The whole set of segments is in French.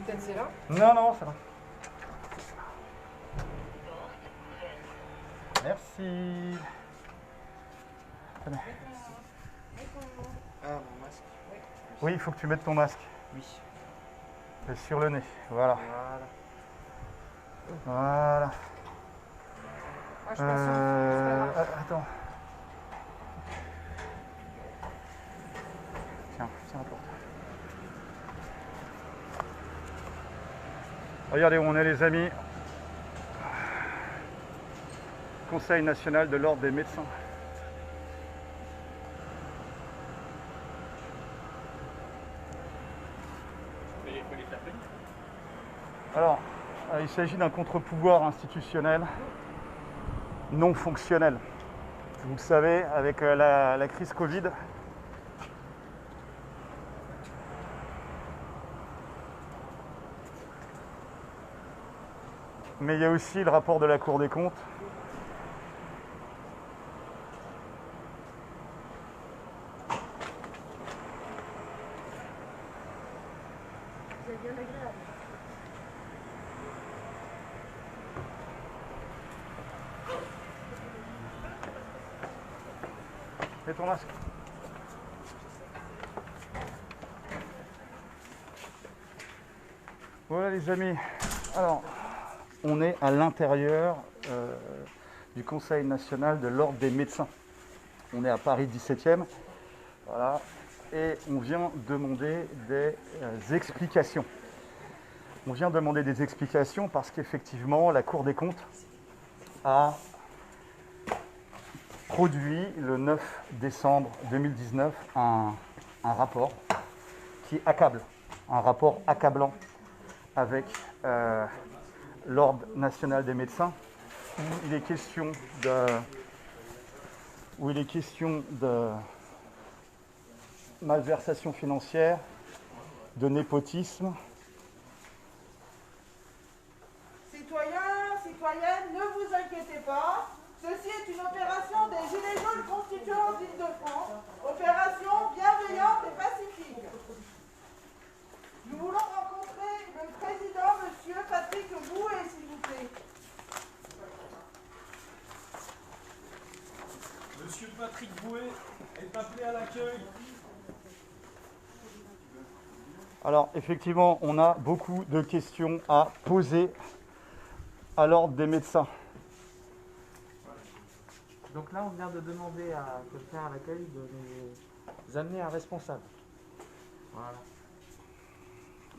Peut-être c'est là. Non, non, ça va. Merci. Tenez. Ah, mon masque. Oui, il faut que tu mettes ton masque. Oui. Et sur le nez. Voilà. Voilà. Voilà. Moi, je patiente. C'est pas grave. Attends. Tiens, la porte. Regardez où on est, les amis. Conseil national de l'ordre des médecins. Alors, il s'agit d'un contre-pouvoir institutionnel non fonctionnel. Vous le savez, avec la crise Covid, mais il y a aussi le rapport de la Cour des comptes. C'est bien agréable. Mets ton masque. Voilà les amis. Alors, on est à l'intérieur du Conseil national de l'ordre des médecins. On est à Paris 17e. Voilà. Et on vient demander des explications. On vient demander des explications parce qu'effectivement, la Cour des comptes a produit le 9 décembre 2019 un rapport qui accable, un rapport accablant avec l'Ordre national des médecins, où il est question de malversation financière, de népotisme. Citoyens, citoyennes, ne vous inquiétez pas. Ceci est une opération des Gilets jaunes constituants d'Île-de-France. Opération bienveillante et pacifique. Nous voulons rencontrer le président, monsieur Patrick Bouet, s'il vous plaît. Monsieur Patrick Bouet est appelé à l'accueil. Alors effectivement, on a beaucoup de questions à poser à l'ordre des médecins. Donc là, on vient de demander à quelqu'un à l'accueil de nous amener un responsable. Voilà.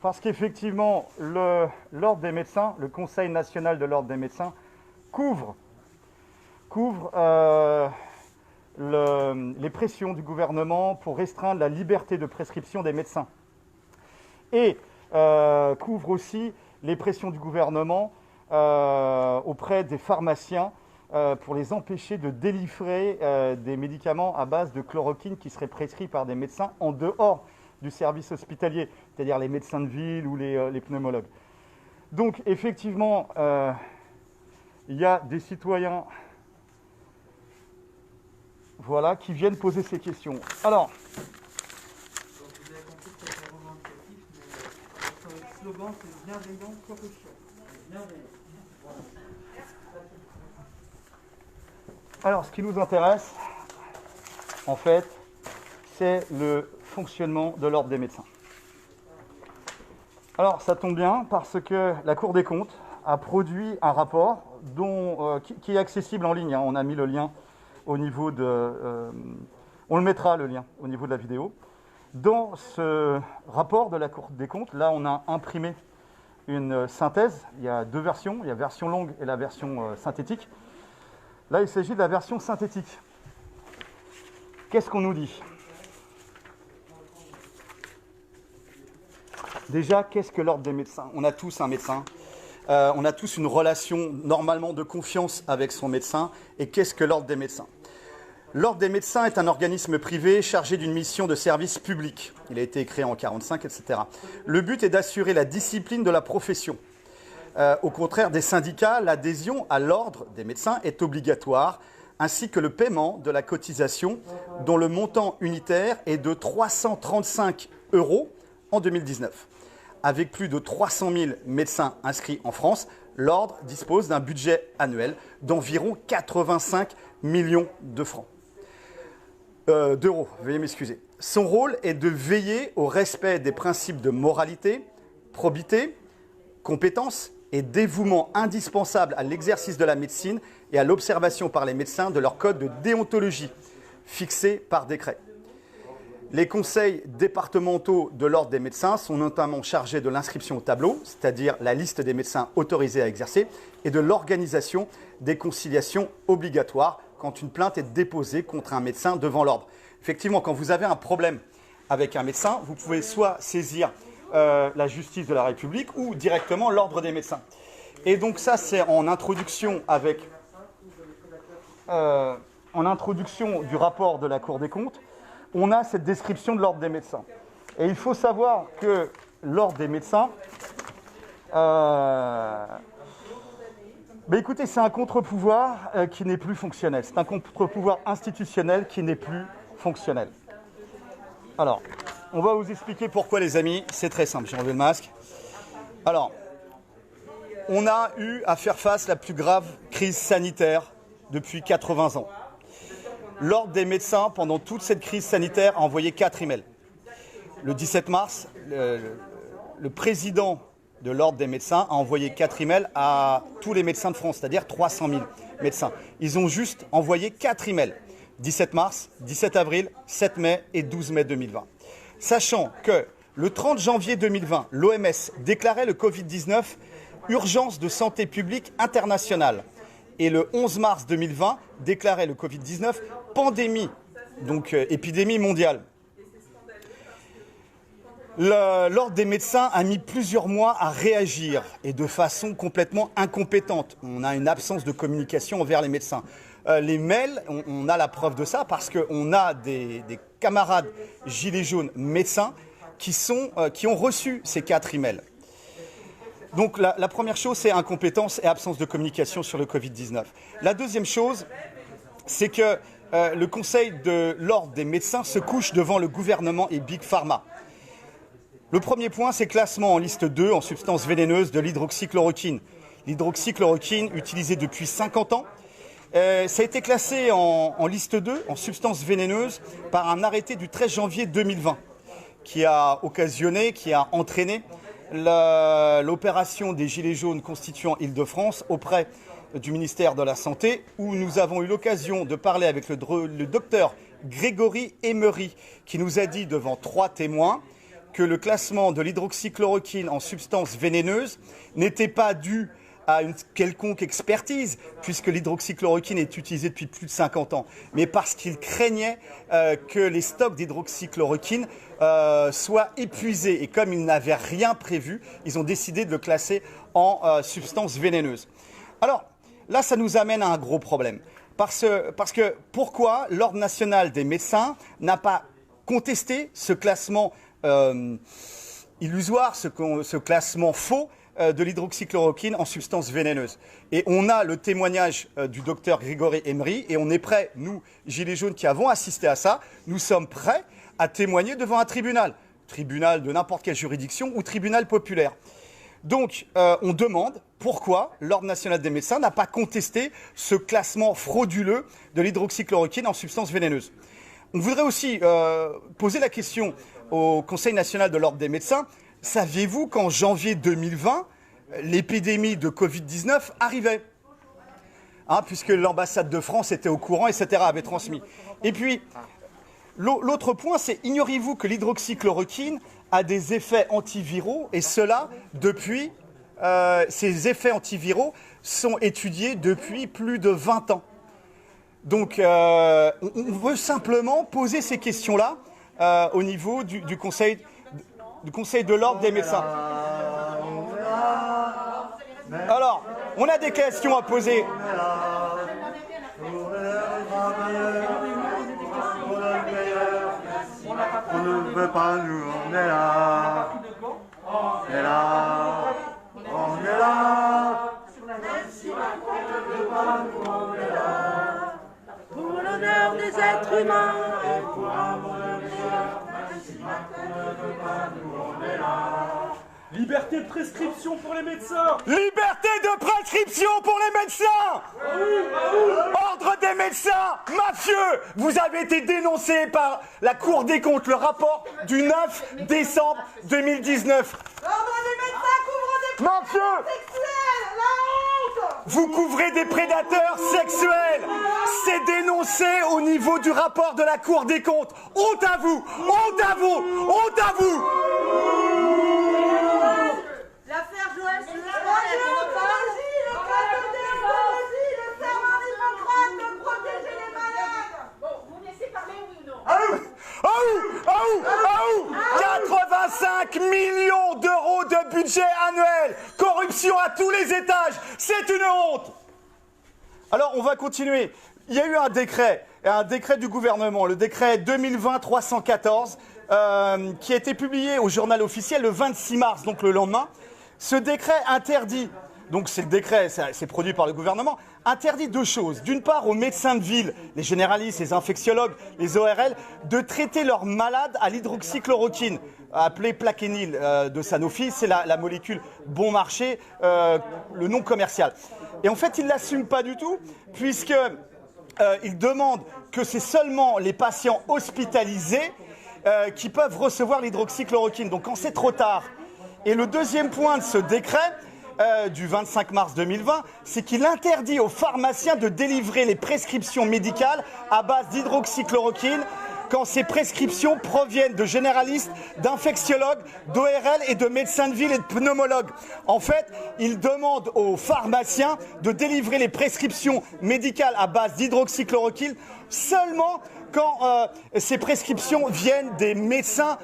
Parce qu'effectivement, l'ordre des médecins, le Conseil national de l'ordre des médecins, couvre les pressions du gouvernement pour restreindre la liberté de prescription des médecins. Et couvre aussi les pressions du gouvernement auprès des pharmaciens pour les empêcher de délivrer des médicaments à base de chloroquine qui seraient prescrits par des médecins en dehors du service hospitalier, c'est-à-dire les médecins de ville ou les pneumologues. Donc effectivement, il y a des citoyens qui viennent poser ces questions. Alors, Donc vous avez compris que c'est revendicatif, mais notre slogan c'est bienveillant corruption. Bienveillant. Voilà. Alors, ce qui nous intéresse, en fait, c'est le fonctionnement de l'ordre des médecins. Alors, ça tombe bien parce que la Cour des comptes a produit un rapport qui est accessible en ligne. On a mis le lien au niveau de... on le mettra, le lien, au niveau de la vidéo. Dans ce rapport de la Cour des comptes, là, on a imprimé une synthèse. Il y a deux versions. Il y a la version longue et la version synthétique. Là, il s'agit de la version synthétique. Qu'est-ce qu'on nous dit ? Déjà, qu'est-ce que l'ordre des médecins ? On a tous un médecin. On a tous une relation normalement de confiance avec son médecin. Et qu'est-ce que l'ordre des médecins ? L'ordre des médecins est un organisme privé chargé d'une mission de service public. Il a été créé en 1945, etc. Le but est d'assurer la discipline de la profession. Au contraire des syndicats, l'adhésion à l'ordre des médecins est obligatoire, ainsi que le paiement de la cotisation, dont le montant unitaire est de 335 € en 2019. avec plus de 300 000 médecins inscrits en France, l'Ordre dispose d'un budget annuel d'environ 85 millions de francs. D'euros, veuillez m'excuser. Son rôle est de veiller au respect des principes de moralité, probité, compétence et dévouement indispensables à l'exercice de la médecine et à l'observation par les médecins de leur code de déontologie, fixé par décret. Les conseils départementaux de l'Ordre des médecins sont notamment chargés de l'inscription au tableau, c'est-à-dire la liste des médecins autorisés à exercer, et de l'organisation des conciliations obligatoires quand une plainte est déposée contre un médecin devant l'Ordre. Effectivement, quand vous avez un problème avec un médecin, vous pouvez soit saisir la justice de la République ou directement l'Ordre des médecins. Et donc ça, c'est en introduction en introduction du rapport de la Cour des comptes, on a cette description de l'Ordre des médecins. Et il faut savoir que l'Ordre des médecins, écoutez, c'est un contre-pouvoir qui n'est plus fonctionnel. C'est un contre-pouvoir institutionnel qui n'est plus fonctionnel. Alors, on va vous expliquer pourquoi, les amis. C'est très simple. J'ai enlevé le masque. Alors, on a eu à faire face à la plus grave crise sanitaire depuis 80 ans. L'Ordre des médecins, pendant toute cette crise sanitaire, a envoyé 4 emails. Le 17 mars, le président de l'Ordre des médecins a envoyé 4 emails à tous les médecins de France, c'est-à-dire 300 000 médecins. Ils ont juste envoyé 4 emails. 17 mars, 17 avril, 7 mai et 12 mai 2020. Sachant que le 30 janvier 2020, l'OMS déclarait le Covid-19 urgence de santé publique internationale. Et le 11 mars 2020, déclarait le Covid-19 pandémie, donc épidémie mondiale. L'Ordre des médecins a mis plusieurs mois à réagir et de façon complètement incompétente. On a une absence de communication envers les médecins. Les mails, on a la preuve de ça parce qu'on a des camarades gilets jaunes médecins qui ont reçu ces 4 emails. Donc la première chose, c'est incompétence et absence de communication sur le Covid-19. La deuxième chose, c'est que le Conseil de l'Ordre des médecins se couche devant le gouvernement et Big Pharma. Le premier point, c'est classement en liste 2 en substance vénéneuse de l'hydroxychloroquine. L'hydroxychloroquine utilisée depuis 50 ans. Ça a été classé en liste 2, en substance vénéneuse, par un arrêté du 13 janvier 2020, qui a occasionné, qui a entraîné l'opération des Gilets jaunes constituant Île-de-France auprès du ministère de la Santé, où nous avons eu l'occasion de parler avec le docteur Grégory Emery, qui nous a dit devant 3 témoins que le classement de l'hydroxychloroquine en substance vénéneuse n'était pas dû à une quelconque expertise, puisque l'hydroxychloroquine est utilisée depuis plus de 50 ans, mais parce qu'il craignait que les stocks d'hydroxychloroquine soient épuisés. Et comme ils n'avaient rien prévu, ils ont décidé de le classer en substance vénéneuse. Alors, là, ça nous amène à un gros problème. Parce que pourquoi l'Ordre national des médecins n'a pas contesté ce classement illusoire, ce classement faux de l'hydroxychloroquine en substance vénéneuse. Et on a le témoignage du docteur Grégory Emery et on est prêts, nous, Gilets jaunes qui avons assisté à ça, nous sommes prêts à témoigner devant un tribunal. Tribunal de n'importe quelle juridiction ou tribunal populaire. Donc, on demande pourquoi l'Ordre national des médecins n'a pas contesté ce classement frauduleux de l'hydroxychloroquine en substance vénéneuse. On voudrait aussi poser la question au Conseil national de l'Ordre des médecins. Saviez-vous qu'en janvier 2020, l'épidémie de Covid-19 arrivait, puisque l'ambassade de France était au courant, etc., avait transmis. Et puis, l'autre point, c'est ignorez-vous que l'hydroxychloroquine a des effets antiviraux, et cela depuis, ces effets antiviraux sont étudiés depuis plus de 20 ans. Donc, on veut simplement poser ces questions-là au niveau du Conseil de l'Ordre des médecins. Alors, on a des questions à poser. On ne veut pas, nous, on est là. On est là. On est là. Pour l'honneur des êtres humains et pour Liberté de prescription pour les médecins. Liberté de prescription pour les médecins. Ordre des médecins mafieux. Vous avez été dénoncé par la Cour des comptes, le rapport du 9 décembre 2019. L'ordre des médecins couvre des Mafieux. sexuels. La honte. Vous couvrez des prédateurs sexuels. C'est dénoncé au niveau du rapport de la Cour des comptes. Honte à vous. Honte à vous. Honte à vous. L'affaire Joël, c'est La déontologie, le code de déontologie, le serment d'Hippocrate de protéger les malades. Bon, vous me laissez parler, oui ou non? Aou 85 millions d'euros de budget annuel. Corruption à tous les étages. C'est une honte. Alors, on va continuer. Il y a eu un décret du gouvernement, le décret 2020-314, qui a été publié au journal officiel le 26 mars, donc le lendemain. Ce décret interdit, donc c'est le décret, c'est produit par le gouvernement, interdit deux choses. D'une part, aux médecins de ville, les généralistes, les infectiologues, les ORL, de traiter leurs malades à l'hydroxychloroquine, appelée Plaquenil de Sanofi. C'est la molécule bon marché, le nom commercial. Et en fait, ils ne l'assument pas du tout, puisqu'ils demandent que c'est seulement les patients hospitalisés qui peuvent recevoir l'hydroxychloroquine. Donc quand c'est trop tard. Et le deuxième point de ce décret du 25 mars 2020, c'est qu'il interdit aux pharmaciens de délivrer les prescriptions médicales à base d'hydroxychloroquine quand ces prescriptions proviennent de généralistes, d'infectiologues, d'ORL et de médecins de ville et de pneumologues. En fait, il demande aux pharmaciens de délivrer les prescriptions médicales à base d'hydroxychloroquine seulement quand ces prescriptions viennent des médecins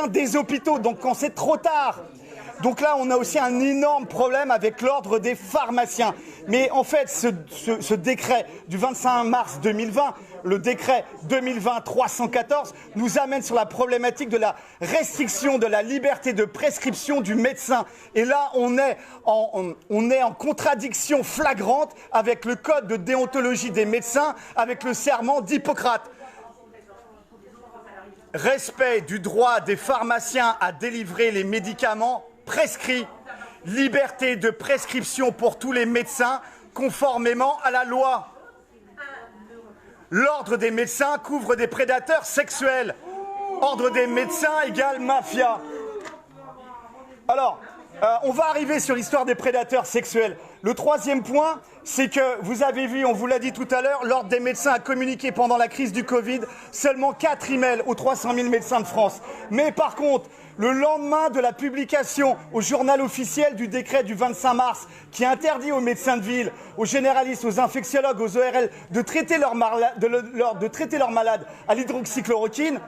des hôpitaux, donc quand c'est trop tard. Donc là, on a aussi un énorme problème avec l'ordre des pharmaciens. Mais en fait, ce décret du 25 mars 2020, le décret 2020-314, nous amène sur la problématique de la restriction de la liberté de prescription du médecin. Et là, on est en contradiction flagrante avec le code de déontologie des médecins, avec le serment d'Hippocrate. Respect du droit des pharmaciens à délivrer les médicaments prescrits. Liberté de prescription pour tous les médecins, conformément à la loi. L'ordre des médecins couvre des prédateurs sexuels. Ordre des médecins égale mafia. Alors, on va arriver sur l'histoire des prédateurs sexuels. Le troisième point, c'est que, vous avez vu, on vous l'a dit tout à l'heure, l'Ordre des médecins a communiqué pendant la crise du Covid seulement 4 emails aux 300 000 médecins de France. Mais par contre, le lendemain de la publication au journal officiel du décret du 25 mars qui interdit aux médecins de ville, aux généralistes, aux infectiologues, aux ORL de traiter leurs malades à l'hydroxychloroquine,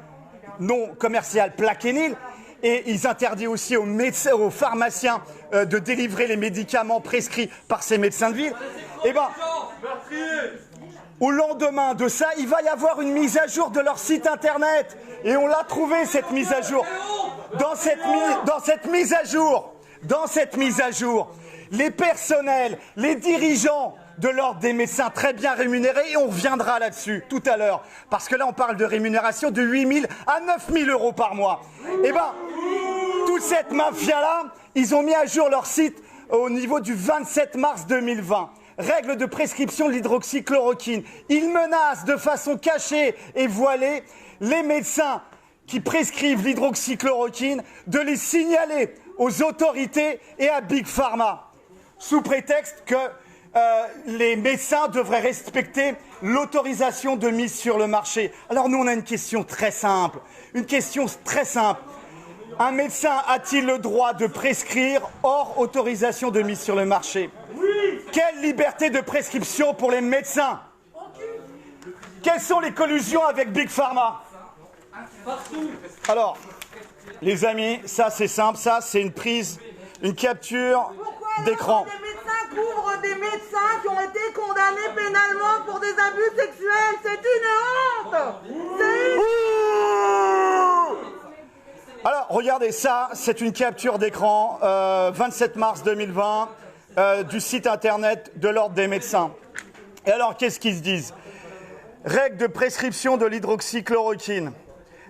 non commercial Plaquenil, et ils interdisent aussi aux pharmaciens de délivrer les médicaments prescrits par ces médecins de ville. Eh ben, au lendemain de ça, il va y avoir une mise à jour de leur site internet. Et on l'a trouvé, cette mise à jour. Dans cette mise à jour, les personnels, les dirigeants de l'ordre des médecins très bien rémunérés, et on reviendra là-dessus tout à l'heure, parce que là on parle de rémunération de 8 000 à 9 000 euros par mois. Eh bien, toute cette mafia-là, ils ont mis à jour leur site au niveau du 27 mars 2020. Règles de prescription de l'hydroxychloroquine. Ils menacent de façon cachée et voilée les médecins qui prescrivent l'hydroxychloroquine de les signaler aux autorités et à Big Pharma, sous prétexte que les médecins devraient respecter l'autorisation de mise sur le marché. Alors nous, on a une question très simple. Un médecin a-t-il le droit de prescrire hors autorisation de mise sur le marché? Oui. Quelle liberté de prescription pour les médecins? Quelles sont les collusions avec Big Pharma? Alors, les amis, ça c'est simple, ça c'est une capture d'écran. Les médecins couvrent des médecins qui ont été condamnés pénalement pour des abus sexuels. C'est une honte. Alors, regardez ça, c'est une capture d'écran, 27 mars 2020, du site internet de l'Ordre des médecins. Et alors, qu'est-ce qu'ils se disent? Règles de prescription de l'hydroxychloroquine.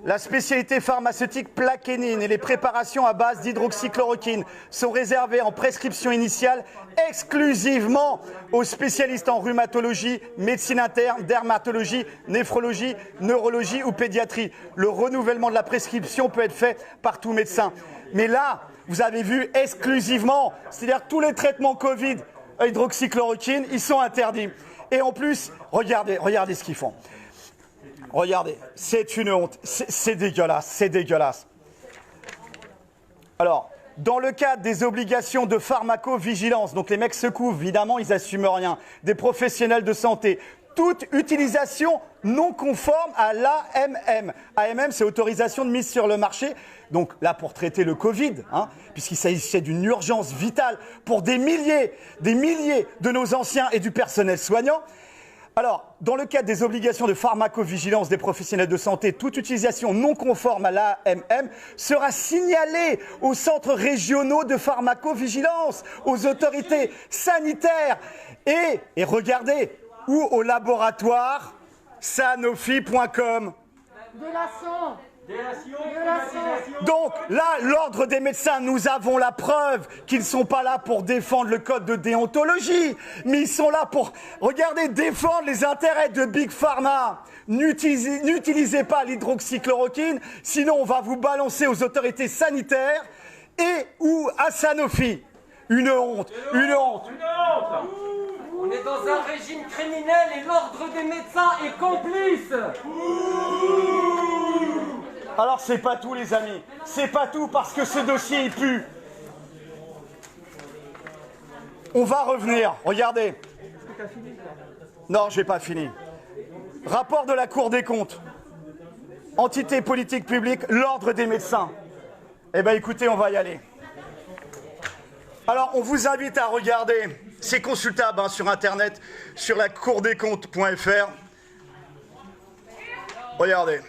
La spécialité pharmaceutique plaquenine et les préparations à base d'hydroxychloroquine sont réservées en prescription initiale exclusivement aux spécialistes en rhumatologie, médecine interne, dermatologie, néphrologie, neurologie ou pédiatrie. Le renouvellement de la prescription peut être fait par tout médecin. Mais là, vous avez vu exclusivement, c'est-à-dire tous les traitements Covid, hydroxychloroquine, ils sont interdits. Et en plus, regardez ce qu'ils font. Regardez, c'est une honte, c'est dégueulasse, c'est dégueulasse. Alors, dans le cadre des obligations de pharmacovigilance, donc les mecs se couvrent, évidemment, ils n'assument rien, des professionnels de santé, toute utilisation non conforme à l'AMM. AMM, c'est autorisation de mise sur le marché, donc là pour traiter le Covid, puisqu'il s'agissait d'une urgence vitale pour des milliers de nos anciens et du personnel soignant. Alors, dans le cadre des obligations de pharmacovigilance des professionnels de santé, toute utilisation non conforme à l'AMM sera signalée aux centres régionaux de pharmacovigilance, aux autorités sanitaires et regardez, ou au laboratoire sanofi.com. Délation. Donc là, l'ordre des médecins, nous avons la preuve qu'ils ne sont pas là pour défendre le code de déontologie, mais ils sont là pour, regardez, défendre les intérêts de Big Pharma. N'utilisez pas l'hydroxychloroquine, sinon on va vous balancer aux autorités sanitaires et ou à Sanofi. Une honte, une honte. On est dans un régime criminel et l'ordre des médecins est complice. Alors c'est pas tout les amis, c'est pas tout parce que ce dossier il pue. On va revenir, regardez. Non, j'ai pas fini. Rapport de la Cour des comptes. Entité politique publique, l'ordre des médecins. Eh bien écoutez, on va y aller. Alors on vous invite à regarder, c'est consultable sur internet, sur la courdescomptes.fr. Regardez.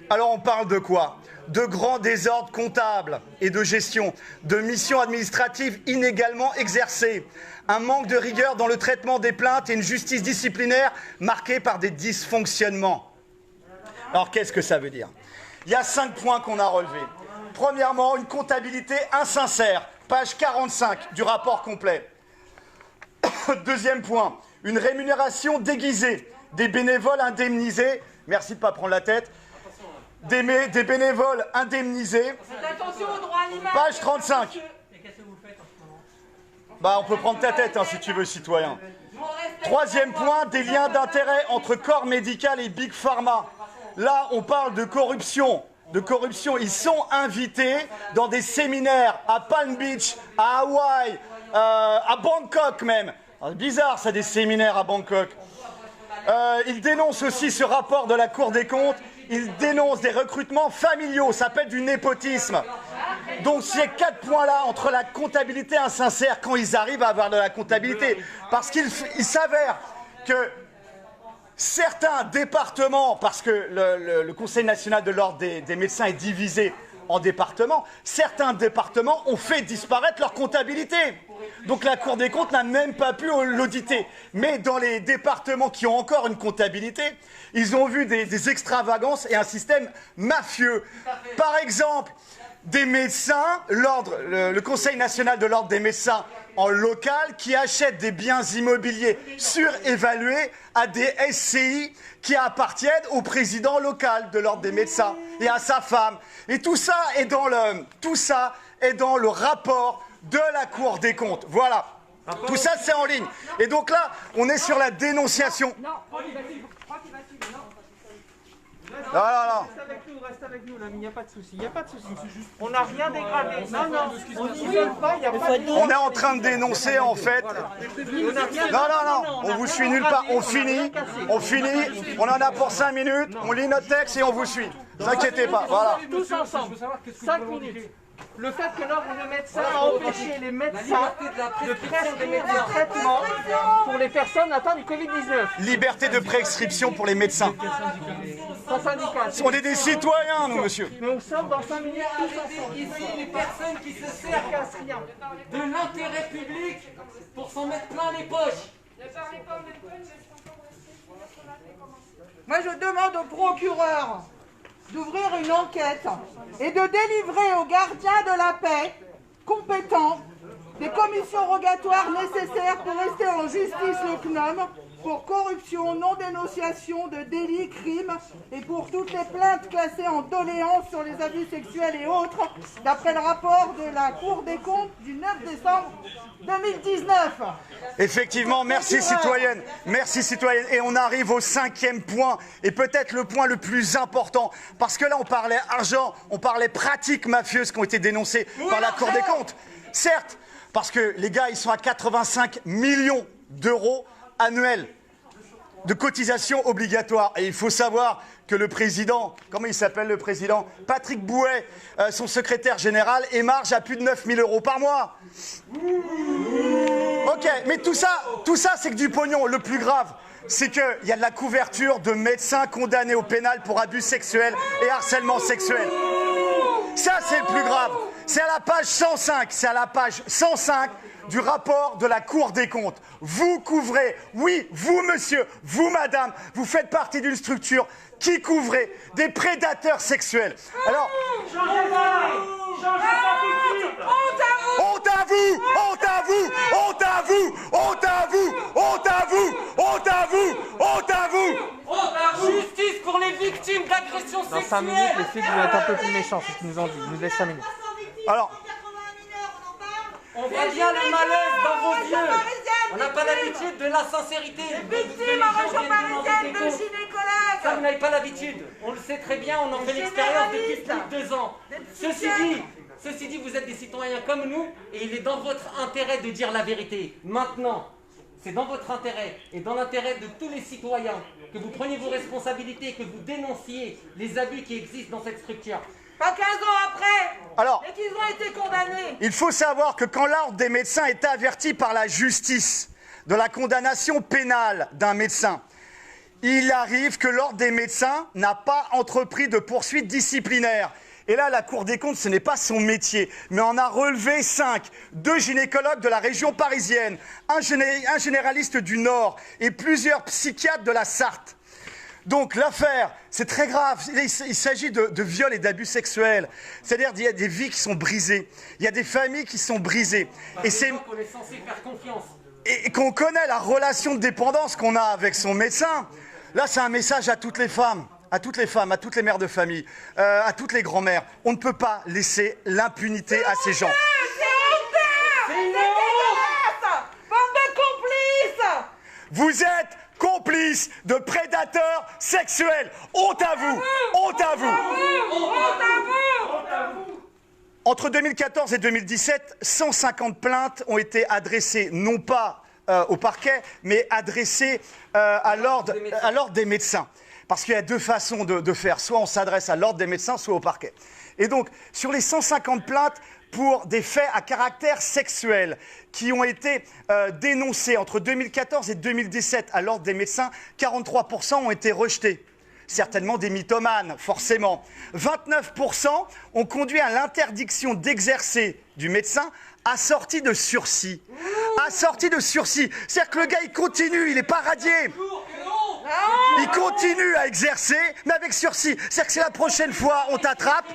Alors on parle de quoi? De grands désordres comptables et de gestion, de missions administratives inégalement exercées, un manque de rigueur dans le traitement des plaintes et une justice disciplinaire marquée par des dysfonctionnements. Alors qu'est-ce que ça veut dire? Il y a 5 points qu'on a relevés. Premièrement, une comptabilité insincère, page 45 du rapport complet. Deuxième point, une rémunération déguisée, des bénévoles indemnisés, merci de ne pas prendre la tête, des bénévoles indemnisés. Attention au droit à l'image. Page 35. Bah, on peut prendre ta tête si tu veux, citoyen. Troisième point, des liens d'intérêt entre corps médical et Big Pharma. Là, on parle de corruption. Ils sont invités dans des séminaires à Palm Beach, à Hawaï, à Bangkok même. C'est bizarre, ça, des séminaires à Bangkok. Ils dénoncent aussi ce rapport de la Cour des comptes. Ils dénoncent des recrutements familiaux, ça s'appelle du népotisme. Donc ces 4 points-là, entre la comptabilité insincère, quand ils arrivent à avoir de la comptabilité, parce qu'il s'avère que certains départements, parce que le Conseil national de l'ordre des médecins est divisé en départements, certains départements ont fait disparaître leur comptabilité. Donc la Cour des comptes n'a même pas pu l'auditer. Mais dans les départements qui ont encore une comptabilité, ils ont vu des extravagances et un système mafieux. Par exemple, des médecins, le Conseil national de l'ordre des médecins en local, qui achètent des biens immobiliers surévalués à des SCI qui appartiennent au président local de l'ordre des médecins et à sa femme. Et tout ça est dans le rapport de la Cour des comptes. Voilà. Tout ça, c'est en ligne. Et donc là, on est sur la dénonciation. Non. Reste avec nous, l'ami, il n'y a pas de souci. On n'a rien dégradé. Non, on n'isole pas, il n'y a pas de... On est en train de dénoncer, en fait. Non, on vous suit nulle part. On finit, on en a pour 5 minutes, on lit notre texte et on vous suit. Ne vous inquiétez pas, voilà. Tous ensemble, 5 minutes. Le fait que l'ordre des médecins a empêché les médecins de prescrire des traitements pour les personnes atteintes du Covid-19. Liberté de prescription pour les médecins. Sans syndicat. On est des citoyens, nous, monsieur. Mais on sort dans 5 minutes tous ensemble. Ici, les personnes qui se servent de l'intérêt public pour s'en mettre plein les poches. Ne parlez pas en même temps, je reste encore aussi. Moi, je demande au procureur d'ouvrir une enquête et de délivrer aux gardiens de la paix compétents des commissions rogatoires nécessaires pour rester en justice le CNOM pour corruption, non-dénonciation de délits, crimes et pour toutes les plaintes classées en doléances sur les abus sexuels et autres, d'après le rapport de la Cour des comptes du 9 décembre 2019. Effectivement, merci citoyenne. Merci citoyenne. Et on arrive au 5e point, et peut-être le point le plus important, parce que là on parlait argent, on parlait pratiques mafieuses qui ont été dénoncées par la Cour des comptes. Certes, parce que les gars, ils sont à 85 millions d'euros annuels de cotisations obligatoires. Et il faut savoir que le président, comment il s'appelle le président? Patrick Bouet, son secrétaire général, émarge à plus de 9 000 euros par mois. Ok, mais tout ça c'est que du pognon. Le plus grave, c'est qu'il y a de la couverture de médecins condamnés au pénal pour abus sexuels et harcèlement sexuel. Ça, c'est le plus grave. C'est à la page 105, c'est à la page 105 du rapport de la Cour des comptes. Vous couvrez, oui, vous monsieur, vous madame, vous faites partie d'une structure qui couvrez des prédateurs sexuels. Alors, honte à vous, honte à vous, honte à vous, honte à vous, honte à vous, honte à vous, honte à vous. Justice pour les victimes d'agressions sexuelles. Dans 5 minutes, les flics vont être un peu plus méchants, c'est ce qu'ils nous ont dit. Ils nous laissent 5 minutes. Alors, on voit bien le malaise dans vos yeux. On n'a pas l'habitude de la sincérité. Victime en région parisienne de gynécologue. Ça, vous n'avez pas l'habitude. On le sait très bien, on en fait l'expérience depuis plus de 2 ans. Ceci dit, vous êtes des citoyens comme nous et il est dans votre intérêt de dire la vérité. Maintenant, c'est dans votre intérêt et dans l'intérêt de tous les citoyens que vous preniez vos responsabilités et que vous dénonciez les abus qui existent dans cette structure. Pas 15 ans après. Alors, Et qu'ils ont été condamnés. il faut savoir que quand l'ordre des médecins est averti par la justice de la condamnation pénale d'un médecin, il arrive que l'ordre des médecins n'a pas entrepris de poursuite disciplinaire. Et là, la Cour des comptes, ce n'est pas son métier, mais on a relevé 5, 2 gynécologues de la région parisienne, un généraliste du Nord et plusieurs psychiatres de la Sarthe. Donc l'affaire, c'est très grave. Il s'agit de viols et d'abus sexuels. C'est-à-dire qu'il y a des vies qui sont brisées. Il y a des familles qui sont brisées. Et c'est qu'on est censé faire confiance. Et qu'on connaît la relation de dépendance qu'on a avec son médecin. Là, c'est un message à toutes les femmes, à toutes les mères de famille, à toutes les grand-mères. On ne peut pas laisser l'impunité à ces gens. C'est dégueulasse. Bande de complices. Vous êtes complices de prédateurs sexuels. Honte à vous! Honte à vous! Honte à vous. Entre 2014 et 2017, 150 plaintes ont été adressées, non pas au parquet, mais adressées à l'ordre des médecins. Parce qu'il y a 2 façons de faire. Soit on s'adresse à l'ordre des médecins, soit au parquet. Et donc, sur les 150 plaintes pour des faits à caractère sexuel qui ont été dénoncés entre 2014 et 2017 à l'ordre des médecins, 43% ont été rejetés. Certainement des mythomanes, forcément. 29% ont conduit à l'interdiction d'exercer du médecin assorti de sursis. Assorti de sursis. C'est-à-dire que le gars, il continue, il n'est pas radié. Il continue à exercer, mais avec sursis. C'est-à-dire que si la prochaine fois on t'attrape,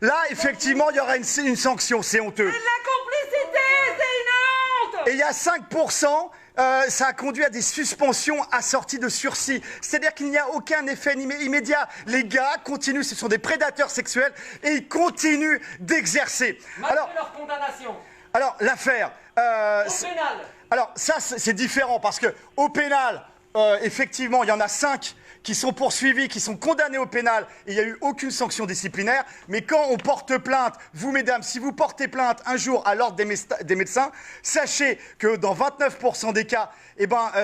là, effectivement, il y aura une sanction. C'est honteux. C'est de la complicité, c'est une honte. Et il y a 5%, ça a conduit à des suspensions assorties de sursis. C'est-à-dire qu'il n'y a aucun effet immédiat. Les gars continuent, ce sont des prédateurs sexuels, et ils continuent d'exercer. Malgré leur condamnation. Alors, l'affaire... Au pénal. Alors, ça, c'est différent, parce qu'au pénal... effectivement, il y en a 5 qui sont poursuivis, qui sont condamnés au pénal, et il n'y a eu aucune sanction disciplinaire. Mais quand on porte plainte, vous mesdames, si vous portez plainte un jour à l'ordre des médecins, sachez que dans 29% des cas,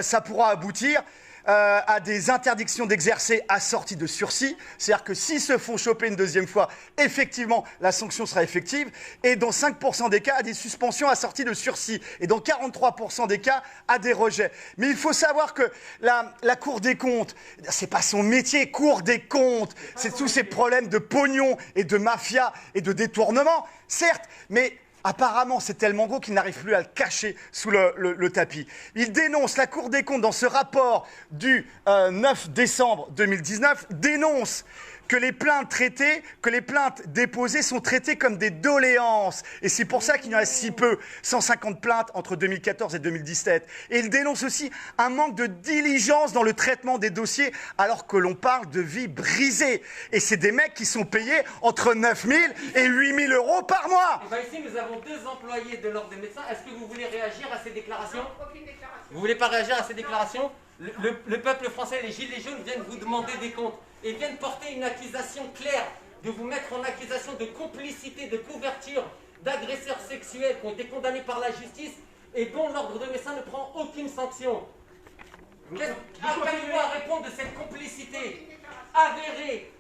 ça pourra aboutir à des interdictions d'exercer assorties de sursis. C'est-à-dire que s'ils se font choper une deuxième fois, effectivement, la sanction sera effective. Et dans 5% des cas, à des suspensions assorties de sursis. Et dans 43% des cas, à des rejets. Mais il faut savoir que la Cour des comptes, c'est pas son métier, Cour des comptes. C'est tous ces problèmes de pognon et de mafia et de détournement, certes, mais Apparemment, c'est tellement gros qu'il n'arrive plus à le cacher sous le tapis. Il dénonce, la Cour des comptes, dans ce rapport du 9 décembre 2019, dénonce que les plaintes déposées sont traitées comme des doléances. Et c'est pour ça qu'il y en a si peu, 150 plaintes entre 2014 et 2017. Et il dénonce aussi un manque de diligence dans le traitement des dossiers, alors que l'on parle de vies brisées. Et c'est des mecs qui sont payés entre 9 000 et 8 000 euros par mois. Et bien ici, nous avons 2 employés de l'Ordre des médecins. Est-ce que vous voulez réagir à ces déclarations? Aucune déclaration. Vous voulez pas réagir à ces déclarations? Le peuple français, les Gilets jaunes viennent vous demander des comptes et viennent porter une accusation claire, de vous mettre en accusation de complicité, de couverture d'agresseurs sexuels qui ont été condamnés par la justice et dont l'Ordre des médecins ne prend aucune sanction. Qu'allez-vous à répondre de cette complicité avérée?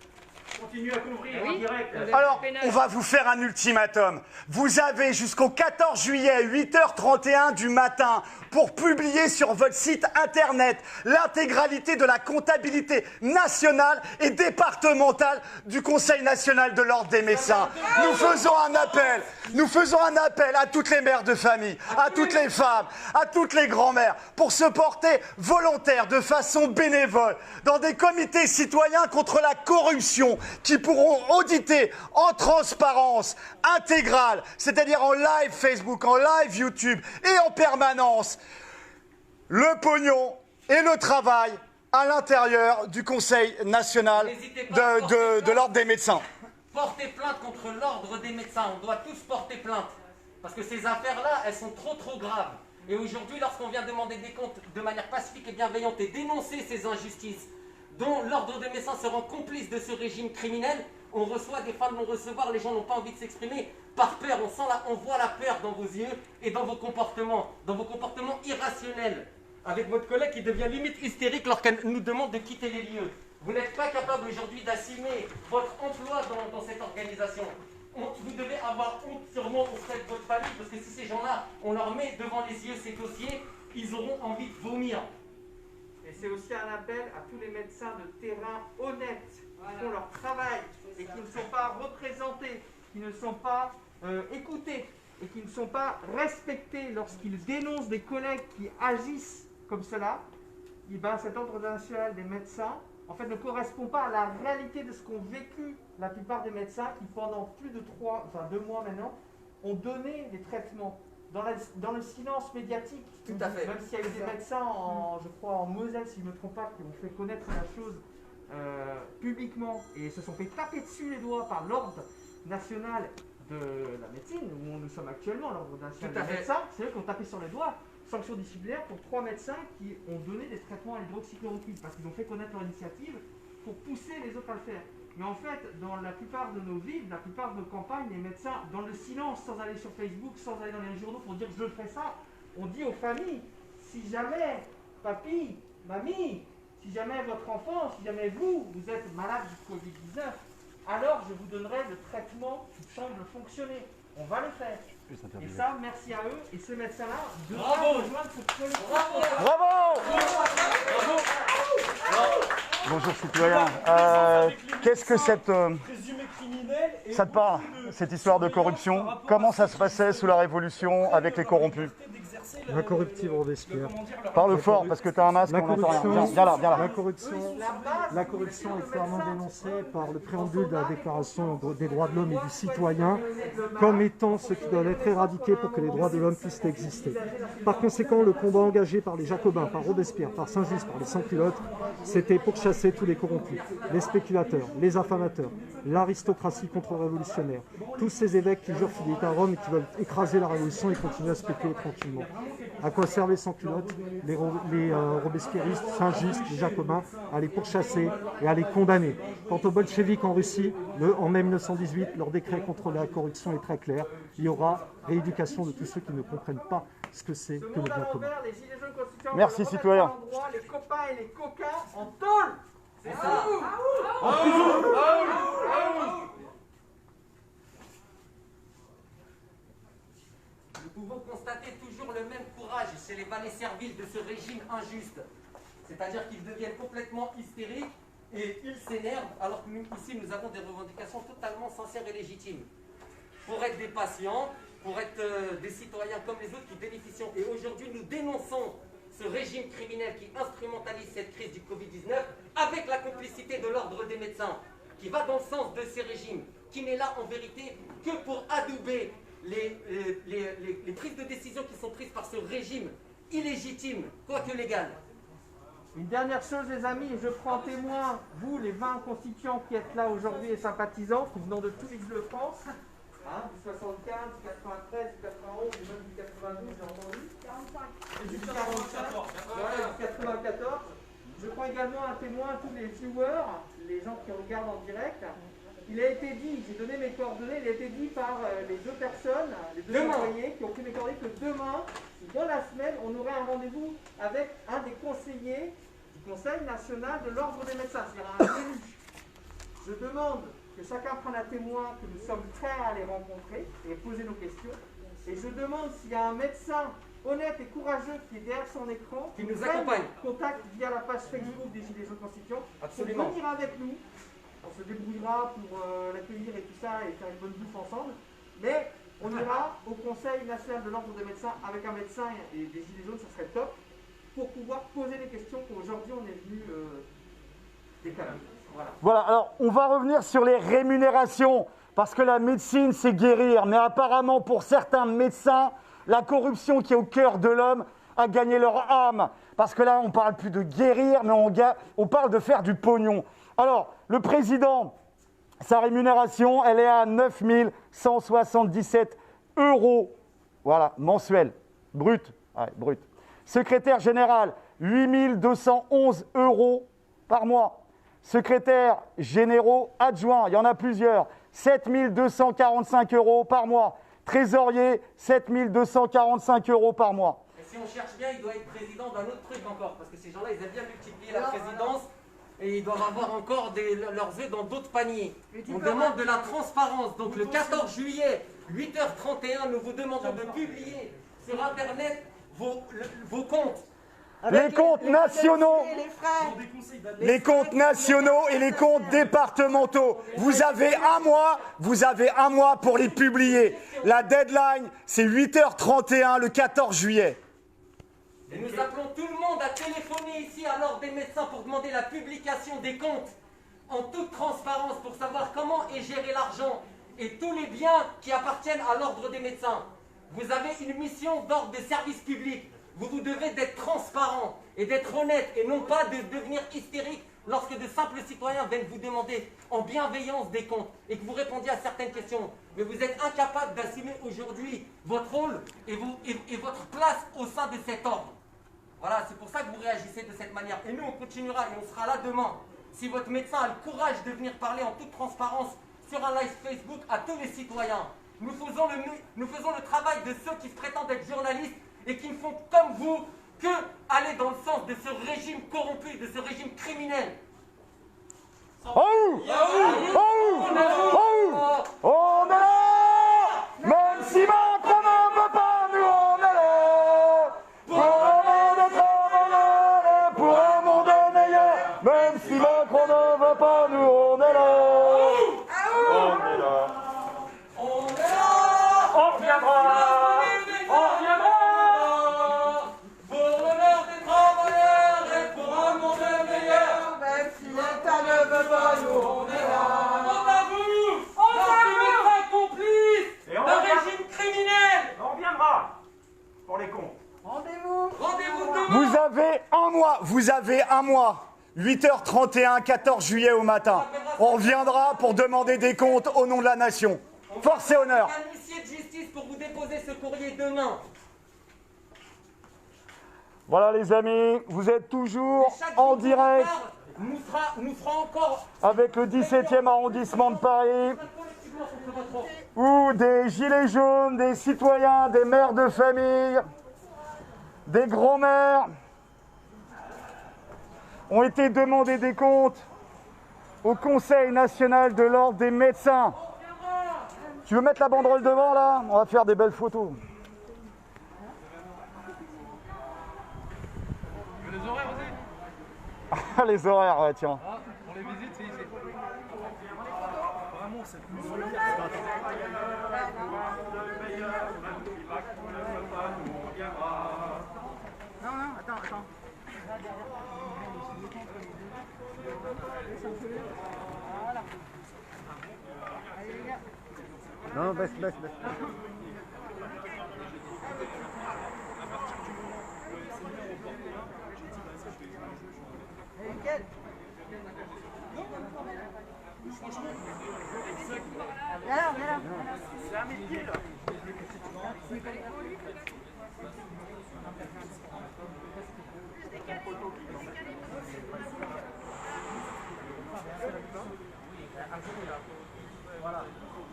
Continue à couvrir en direct. Alors, on va vous faire un ultimatum. Vous avez jusqu'au 14 juillet, 8h31 du matin, pour publier sur votre site internet l'intégralité de la comptabilité nationale et départementale du Conseil national de l'Ordre des médecins. Nous faisons un appel à toutes les mères de famille, à toutes les femmes, à toutes les grand-mères, pour se porter volontaires de façon bénévole dans des comités citoyens contre la corruption qui pourront auditer en transparence intégrale, c'est-à-dire en live Facebook, en live YouTube et en permanence, le pognon et le travail à l'intérieur du Conseil national de l'Ordre des médecins. Porter plainte contre l'Ordre des médecins, on doit tous porter plainte. Parce que ces affaires-là, elles sont trop graves. Et aujourd'hui, lorsqu'on vient demander des comptes de manière pacifique et bienveillante et dénoncer ces injustices, dont l'Ordre des médecins se rend complice de ce régime criminel, on reçoit des femmes non-recevoir, les gens n'ont pas envie de s'exprimer par peur, on voit la peur dans vos yeux et dans vos comportements irrationnels, avec votre collègue qui devient limite hystérique lorsqu'elle nous demande de quitter les lieux. Vous n'êtes pas capable aujourd'hui d'assumer votre emploi dans cette organisation. Vous devez avoir honte sûrement auprès de votre famille, parce que si ces gens-là, on leur met devant les yeux ces dossiers, ils auront envie de vomir. Et c'est aussi un appel à tous les médecins de terrain honnêtes, qui font leur travail et qui ne sont pas représentés, qui ne sont pas écoutés et qui ne sont pas respectés lorsqu'ils dénoncent des collègues qui agissent comme cela. Et ben, cet ordre national des médecins, en fait, ne correspond pas à la réalité de ce qu'ont vécu la plupart des médecins qui, pendant plus de 2 mois maintenant, ont donné des traitements. Dans le silence médiatique, tout à fait. Même s'il y a eu des médecins, je crois en Moselle, si je ne me trompe pas, qui ont fait connaître la chose publiquement et se sont fait taper dessus les doigts par l'Ordre national de la médecine, où nous sommes actuellement, l'Ordre national des médecins, c'est eux qui ont tapé sur les doigts. Sanction disciplinaire pour 3 médecins qui ont donné des traitements à l'hydroxychloroquine parce qu'ils ont fait connaître leur initiative pour pousser les autres à le faire. Mais en fait, dans la plupart de nos villes, la plupart de nos campagnes, les médecins, dans le silence, sans aller sur Facebook, sans aller dans les journaux pour dire je fais ça, on dit aux familles, si jamais, papy, mamie, si jamais votre enfant, si jamais vous êtes malade du Covid-19, alors je vous donnerai le traitement qui semble fonctionner. On va le faire. Et ça, merci à eux. Et ces médecins-là doivent rejoindre ce projet. Bravo! Bonjour citoyens. Qu'est-ce que cette... ça te parle, cette histoire de corruption? Comment ça se passait sous la Révolution avec les corrompus? L'incorruptible Robespierre. Parle fort parce que tu as un masque, on n'entend rien. Viens là. La corruption est clairement dénoncée par le préambule de la Déclaration des droits de l'homme et du citoyen comme étant ce qui doit être éradiqué pour que les droits de l'homme puissent exister. Par conséquent, le combat engagé par les Jacobins, par Robespierre, par Saint-Just, par les sans-culottes, c'était pour chasser tous les corrompus, les spéculateurs, les affamateurs, l'aristocratie contre-révolutionnaire, tous ces évêques qui jurent fidélité à Rome et qui veulent écraser la révolution et continuer à spéculer tranquillement. À quoi servent les sans-culottes, les robespierristes, Saint-Just, les Jacobins, à les pourchasser et à les condamner. Quant aux bolcheviks en Russie, en mai 1918, leur décret contre la corruption est très clair. Il y aura rééducation de tous ceux qui ne comprennent pas ce que c'est que le bien commun. Merci citoyens. Les copains et les coquins en tôle. C'est ça. Nous pouvons constater toujours le même courage chez les valets serviles de ce régime injuste. C'est-à-dire qu'ils deviennent complètement hystériques et ils s'énervent, alors que nous, ici, nous avons des revendications totalement sincères et légitimes. Pour être des patients, pour être des citoyens comme les autres qui bénéficient. Et aujourd'hui, nous dénonçons ce régime criminel qui instrumentalise cette crise du Covid-19 avec la complicité de l'ordre des médecins, qui va dans le sens de ces régimes, qui n'est là en vérité que pour adouber les prises de décision qui sont prises par ce régime illégitime, quoique légal. Une dernière chose, les amis, et je prends en témoin, vous, les 20 constituants qui êtes là aujourd'hui et sympathisants, qui venons de tous les de France, du 75, du 93, du 91, du même du 92, j'ai entendu, et du 45, voilà, du 94. Je prends également un témoin à tous les viewers, les gens qui regardent en direct. Il a été dit, j'ai donné mes coordonnées, il a été dit par les deux personnes, les deux employés qui ont pris mes coordonnées que demain, dans la semaine, on aurait un rendez-vous avec un des conseillers du Conseil national de l'ordre des médecins, c'est-à-dire un élu. Je demande que chacun prenne un témoin, que nous sommes prêts à les rencontrer et poser nos questions. Et je demande s'il y a un médecin honnête et courageux qui est derrière son écran, qui nous accompagne. Contact via la page Facebook des Gilets jaunes constituants. Absolument. Pour venir avec nous. On se débrouillera pour l'accueillir et tout ça et faire une bonne bouffe ensemble. Mais on ira au Conseil national de l'ordre des médecins avec un médecin et des Gilets jaunes, ça serait top, pour pouvoir poser les questions qu'aujourd'hui on est venu décaler. Voilà, alors on va revenir sur les rémunérations, parce que la médecine c'est guérir, mais apparemment pour certains médecins, la corruption qui est au cœur de l'homme a gagné leur âme. Parce que là on parle plus de guérir, mais on parle de faire du pognon. Alors, le président, sa rémunération, elle est à 9 177 €, voilà, mensuel, brut, ouais, brut. Secrétaire général, 8 211 € par mois. Secrétaire généraux adjoints, il y en a plusieurs, 7 245 € par mois. Trésorier, 7 245 € par mois. Et si on cherche bien, il doit être président d'un autre truc encore, parce que ces gens-là, ils aiment bien multiplier la présidence. Et ils doivent avoir encore leurs œufs dans d'autres paniers. On demande de la transparence. Donc le 14 juillet, 8h31, nous vous demandons de publier sur Internet vos comptes. Les comptes nationaux, les comptes nationaux et les comptes départementaux. Vous avez un mois pour les publier. La deadline, c'est 8h31 le 14 juillet. Et nous appelons tout le monde à téléphoner ici à l'ordre des médecins pour demander la publication des comptes en toute transparence pour savoir comment est géré l'argent et tous les biens qui appartiennent à l'ordre des médecins. Vous avez une mission d'ordre de service public. Vous devez d'être transparent et d'être honnête et non pas de devenir hystérique lorsque de simples citoyens viennent vous demander en bienveillance des comptes et que vous répondiez à certaines questions. Mais vous êtes incapable d'assumer aujourd'hui votre rôle et votre place au sein de cet ordre. Voilà, c'est pour ça que vous réagissez de cette manière. Et nous, on continuera et on sera là demain. Si votre médecin a le courage de venir parler en toute transparence sur un live Facebook à tous les citoyens. Nous faisons le travail de ceux qui se prétendent être journalistes et qui ne font comme vous que aller dans le sens de ce régime corrompu, de ce régime criminel. On est là. Même si Macron ne veut pas, nous on est là. Pour un monde travailleur et pour un monde meilleur. Même si Macron ne veut pas, nous on est là. On est là. On est là. On reviendra. On reviendra. Pour l'honneur des travailleurs et pour un monde meilleur. Même si l'État ne veut pas, nous on est là. On a voulu. On a voulu complice d'un régime criminel. On reviendra pour les comptes. Rendez-vous. Rendez-vous demain. Vous avez un mois. 8h31, 14 juillet au matin. On reviendra pour demander des comptes au nom de la nation. Force et honneur. Un huissier de justice pour vous déposer ce courrier demain. Voilà les amis, vous êtes toujours Chaque en jour direct qu'on parle, nous ferons encore avec le 17e arrondissement de Paris, collectivement contre votre ordre. où des gilets jaunes, des citoyens, des mères de famille, des grands-mères ont été demandés des comptes au Conseil national de l'ordre des médecins. Tu veux mettre la banderole devant là? On va faire des belles photos. Les horaires aussi. Ah, les horaires, ouais, tiens. Ah, pour les visites, c'est ici. Vraiment, c'est plus. Non, baisse. C'est un métier là.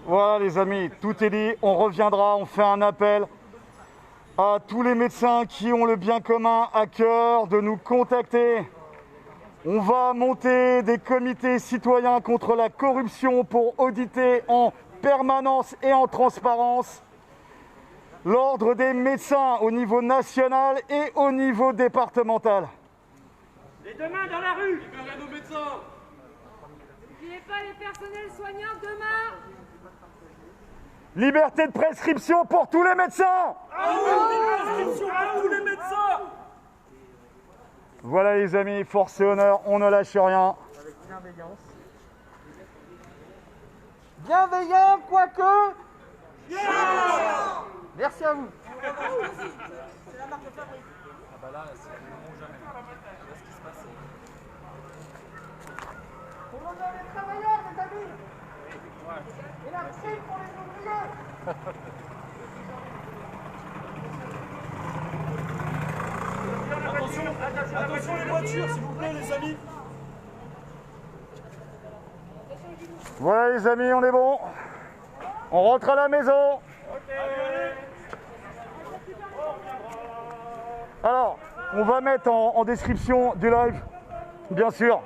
Voilà les amis, tout est dit, on reviendra, on fait un appel à tous les médecins qui ont le bien commun à cœur de nous contacter. On va monter des comités citoyens contre la corruption pour auditer en permanence et en transparence l'ordre des médecins au niveau national et au niveau départemental. Et demain dans la rue, libérez nos médecins. N'oubliez pas les personnels soignants demain. Liberté de prescription pour tous les médecins. Tous les médecins. Voilà les amis, force et honneur, on ne lâche rien. Avec bienveillance. Bienveillant, quoique. Merci à vous. C'est la marque de fabrique. Ah bah là, c'est le moment jamais. Là, ce qui se passe, Pour l'honneur des travailleurs, mes amis. Et la prime pour les ouvriers. Attention les voitures, s'il vous plaît, les amis. Voilà les amis, on est bon. On rentre à la maison. Alors, on va mettre en description du live, bien sûr.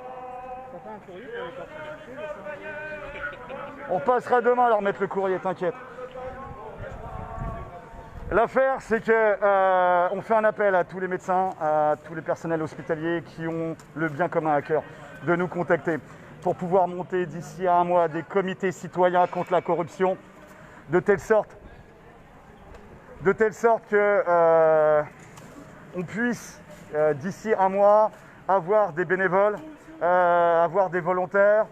On passera demain à leur mettre le courrier, t'inquiète. L'affaire, c'est que on fait un appel à tous les médecins, à tous les personnels hospitaliers qui ont le bien commun à cœur de nous contacter pour pouvoir monter d'ici à un mois des comités citoyens contre la corruption, de telle sorte que on puisse d'ici un mois avoir des bénévoles, avoir des volontaires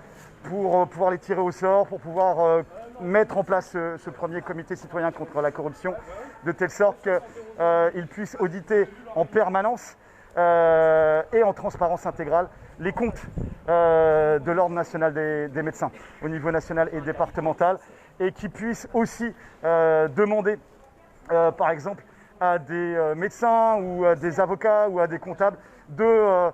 pour pouvoir les tirer au sort, pour pouvoir mettre en place ce premier comité citoyen contre la corruption, de telle sorte qu'ils puissent auditer en permanence et en transparence intégrale les comptes de l'Ordre national des médecins au niveau national et départemental, et qui puissent aussi demander, par exemple, à des médecins ou à des avocats ou à des comptables de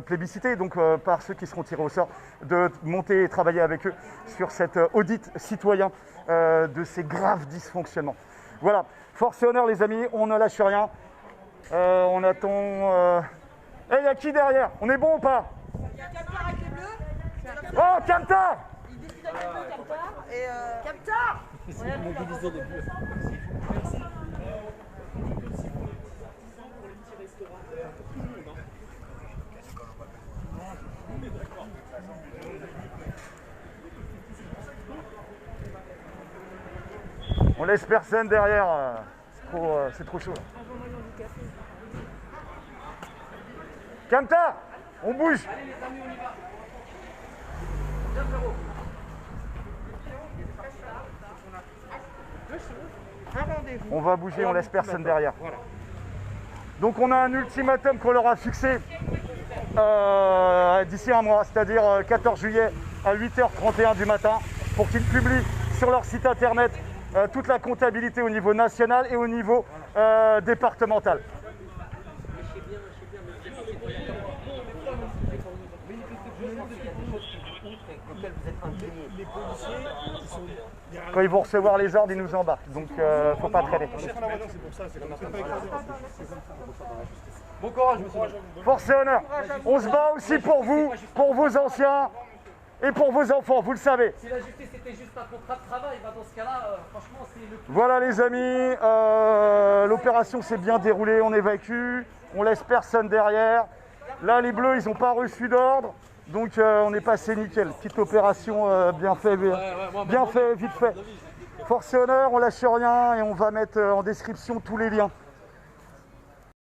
plébisciter, donc par ceux qui seront tirés au sort, de monter et travailler avec eux sur cet audit citoyen de ces graves dysfonctionnements. Voilà, force et honneur les amis, on ne lâche rien. On attend... il y a qui derrière? On est bon ou pas? Il y a Camtar avec les bleus. Oh, Camtar! Il décide avec les bleus, Camtar. Et Camtar. On laisse personne derrière, c'est trop chaud. Camtar, on bouge. On va bouger, on laisse personne derrière. Donc on a un ultimatum qu'on leur a fixé d'ici un mois, c'est-à-dire 14 juillet à 8h31 du matin, pour qu'ils publient sur leur site internet toute la comptabilité au niveau national et au niveau départemental. Quand ils vont recevoir les ordres, ils nous embarquent, donc faut pas traîner. Bon courage, monsieur. Force et honneur, on se bat aussi pour vous, pour vos anciens et pour vos enfants, vous le savez. Si la justice était juste un contrat de travail, bah dans ce cas-là, franchement, c'est le... Voilà les amis, l'opération s'est bien déroulée, on évacue, on laisse personne derrière. Là, les bleus, ils n'ont pas reçu d'ordre, donc on est passé nickel. Petite opération bien fait, vite fait. Force et honneur, on lâche rien et on va mettre en description tous les liens.